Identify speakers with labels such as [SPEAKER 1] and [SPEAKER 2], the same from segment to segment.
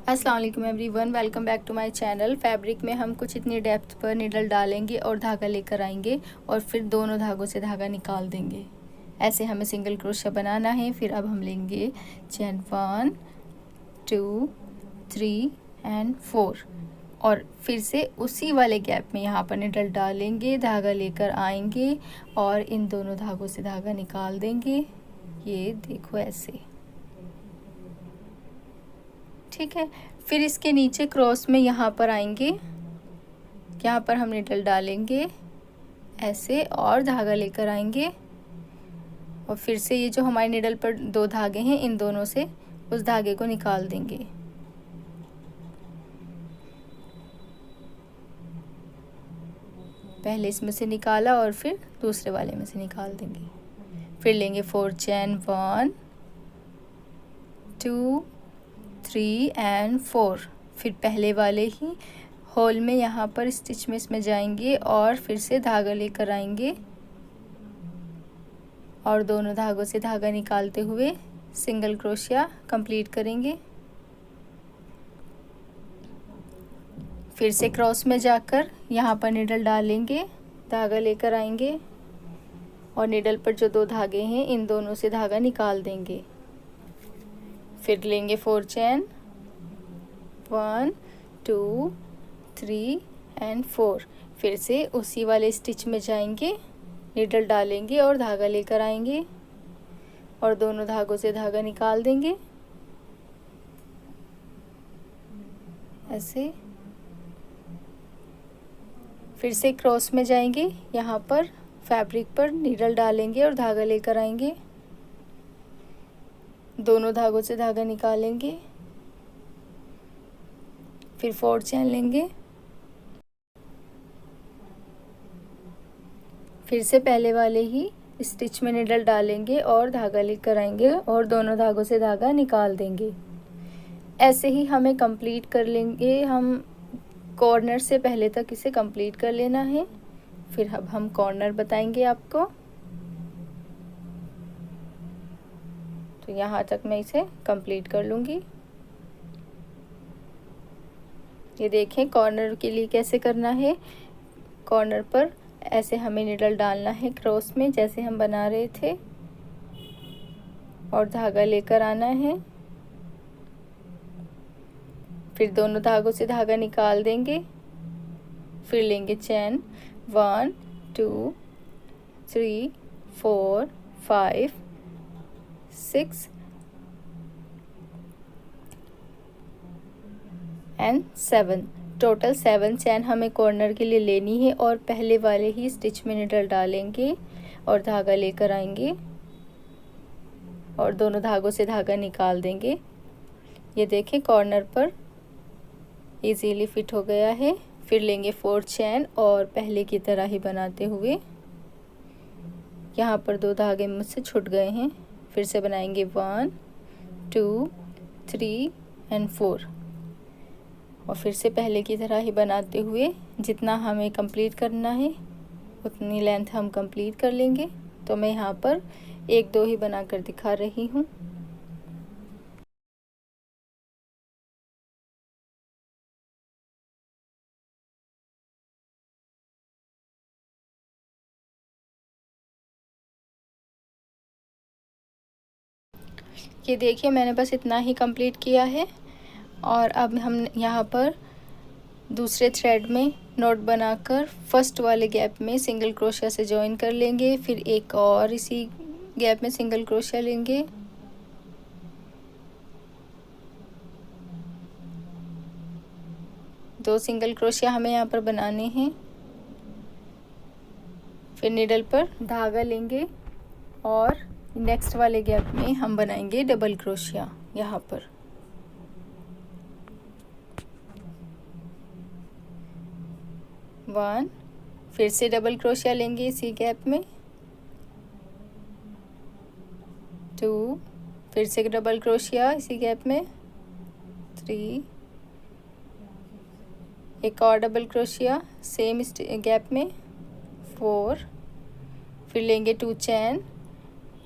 [SPEAKER 1] अस्सलाम वालेकुम everyone, welcome back to my channel. Fabric में हम कुछ इतनी डेप्थ पर नीडल डालेंगे और धागा लेकर आएंगे और फिर दोनों धागों से धागा निकाल देंगे। ऐसे हमें सिंगल क्रोशिया बनाना है। फिर अब हम लेंगे चेन 1 2 3 एंड 4 और फिर से उसी वाले गैप में यहाँ पर नीडल डालेंगे, धागा लेकर आएंगे और इन दोनों धागों से धागा निकाल देंगे। ये देखो ऐसे, ठीक है। फिर इसके नीचे क्रॉस में यहाँ पर आएंगे, यहाँ पर हम नीडल डालेंगे ऐसे और धागा लेकर आएंगे और फिर से ये जो हमारे नीडल पर दो धागे हैं, इन दोनों से उस धागे को निकाल देंगे। पहले इसमें से निकाला और फिर दूसरे वाले में से निकाल देंगे। फिर लेंगे 4 चेन 1 2 3 एंड 4। फिर पहले वाले ही होल में यहाँ पर स्टिच में इसमें जाएंगे और फिर से धागा लेकर आएंगे और दोनों धागों से धागा निकालते हुए सिंगल क्रोशिया कंप्लीट करेंगे। फिर से क्रॉस में जाकर यहाँ पर नीडल डालेंगे, धागा लेकर आएंगे और नीडल पर जो दो धागे हैं, इन दोनों से धागा निकाल देंगे। फिर लेंगे 4 चेन 1 2 3 एंड 4। फिर से उसी वाले स्टिच में जाएंगे, नीडल डालेंगे और धागा लेकर आएंगे और दोनों धागों से धागा निकाल देंगे ऐसे। फिर से क्रॉस में जाएंगे, यहाँ पर फैब्रिक पर नीडल डालेंगे और धागा लेकर आएंगे, दोनों धागों से धागा निकालेंगे। फिर 4 चेन लेंगे, फिर से पहले वाले ही स्टिच में नीडल डालेंगे और धागा लेकर आएंगे और दोनों धागों से धागा निकाल देंगे। ऐसे ही हमें कंप्लीट कर लेंगे। हम कॉर्नर से पहले तक इसे कंप्लीट कर लेना है। फिर अब हम कॉर्नर बताएंगे आपको। तो यहाँ तक मैं इसे कंप्लीट कर लूँगी। ये देखें कॉर्नर के लिए कैसे करना है। कॉर्नर पर ऐसे हमें नीडल डालना है क्रॉस में, जैसे हम बना रहे थे, और धागा लेकर आना है। फिर दोनों धागों से धागा निकाल देंगे। फिर लेंगे चेन 1 2 3 4 5 6 एंड 7। टोटल 7 चैन हमें कॉर्नर के लिए लेनी है और पहले वाले ही स्टिच में नीडल डालेंगे और धागा लेकर आएंगे और दोनों धागों से धागा निकाल देंगे। ये देखें कॉर्नर पर इजीली फिट हो गया है। फिर लेंगे 4 चैन और पहले की तरह ही बनाते हुए, यहाँ पर दो धागे मुझसे छूट गए हैं, फिर से बनाएंगे 1 2 3 एंड 4 और फिर से पहले की तरह ही बनाते हुए जितना हमें कंप्लीट करना है उतनी लेंथ हम कंप्लीट कर लेंगे। तो मैं यहाँ पर 1 2 ही बनाकर दिखा रही हूँ। ये देखिए मैंने बस इतना ही कंप्लीट किया है और अब हम यहाँ पर दूसरे थ्रेड में नॉट बनाकर फर्स्ट वाले गैप में सिंगल क्रोशिया से जॉइन कर लेंगे। फिर एक और इसी गैप में सिंगल क्रोशिया लेंगे, दो सिंगल क्रोशिया हमें यहाँ पर बनाने हैं। फिर नीडल पर धागा लेंगे और नेक्स्ट वाले गैप में हम बनाएंगे डबल क्रोशिया। यहाँ पर वन, फिर से डबल क्रोशिया लेंगे इसी गैप में, 2, फिर से डबल क्रोशिया इसी गैप में, 3, एक और डबल क्रोशिया सेम गैप में, 4, फिर लेंगे 2 चैन,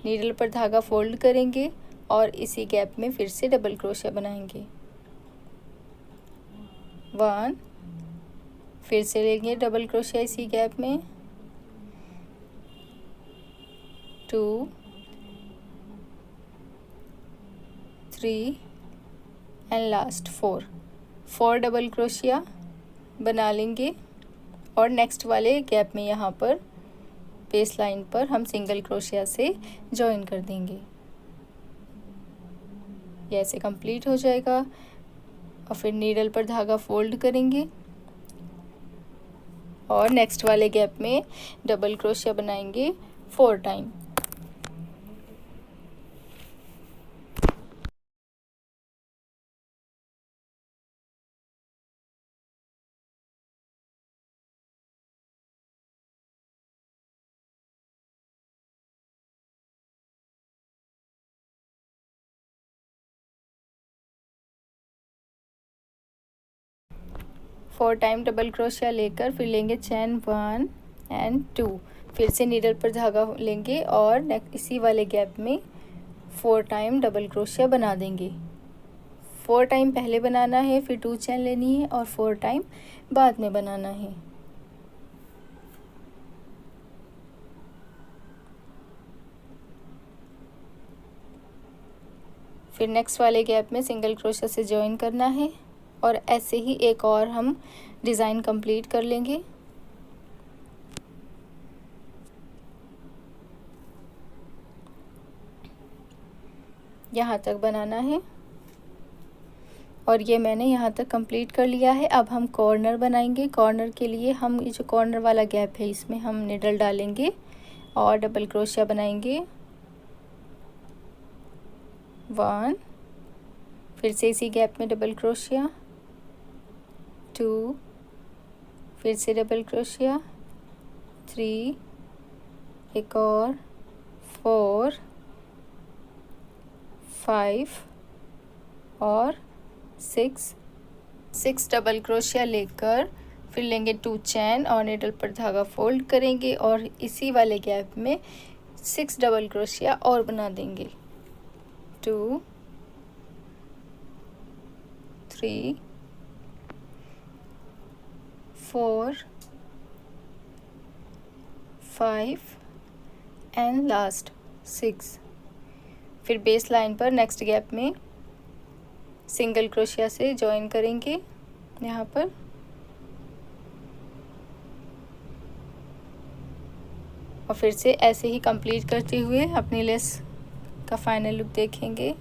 [SPEAKER 1] नीडल पर धागा फोल्ड करेंगे और इसी गैप में फिर से डबल क्रोशिया बनाएंगे। 1, फिर से लेंगे डबल क्रोशिया इसी गैप में, 2, 3 एंड लास्ट 4 डबल क्रोशिया बना लेंगे और नेक्स्ट वाले गैप में यहाँ पर बेस लाइन पर हम सिंगल क्रोशिया से जॉइन कर देंगे। ये ऐसे कंप्लीट हो जाएगा और फिर नीडल पर धागा फोल्ड करेंगे और नेक्स्ट वाले गैप में डबल क्रोशिया बनाएंगे 4 time. Four time double crochet लेकर फिर लेंगे चैन 1 एंड 2, फिर से नीडल पर धागा लेंगे और इसी वाले गैप में 4 टाइम डबल क्रोशिया बना देंगे। 4 टाइम पहले बनाना है, फिर 2 चैन लेनी है और 4 टाइम बाद में बनाना है। फिर नेक्स्ट वाले गैप में सिंगल क्रोशिया से जॉइन करना है और ऐसे ही एक और हम डिज़ाइन कंप्लीट कर लेंगे। यहाँ तक बनाना है और ये मैंने यहाँ तक कंप्लीट कर लिया है। अब हम कॉर्नर बनाएंगे। कॉर्नर के लिए हम ये जो कॉर्नर वाला गैप है इसमें हम निडल डालेंगे और डबल क्रोशिया बनाएंगे 1, फिर से इसी गैप में डबल क्रोशिया 2, फिर से डबल क्रोशिया 3, एक और 4, 5 और 6 डबल क्रोशिया लेकर फिर लेंगे 2 चैन और नीडल पर धागा फोल्ड करेंगे और इसी वाले गैप में 6 डबल क्रोशिया और बना देंगे 2, 3, 4, 5 एंड लास्ट 6। फिर बेस लाइन पर नेक्स्ट गैप में सिंगल क्रोशिया से जॉइन करेंगे यहाँ पर और फिर से ऐसे ही कंप्लीट करते हुए अपनी लेस का फाइनल लुक देखेंगे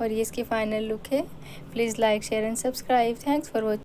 [SPEAKER 1] और ये इसकी फाइनल लुक है। Please like share and subscribe. Thanks for watching.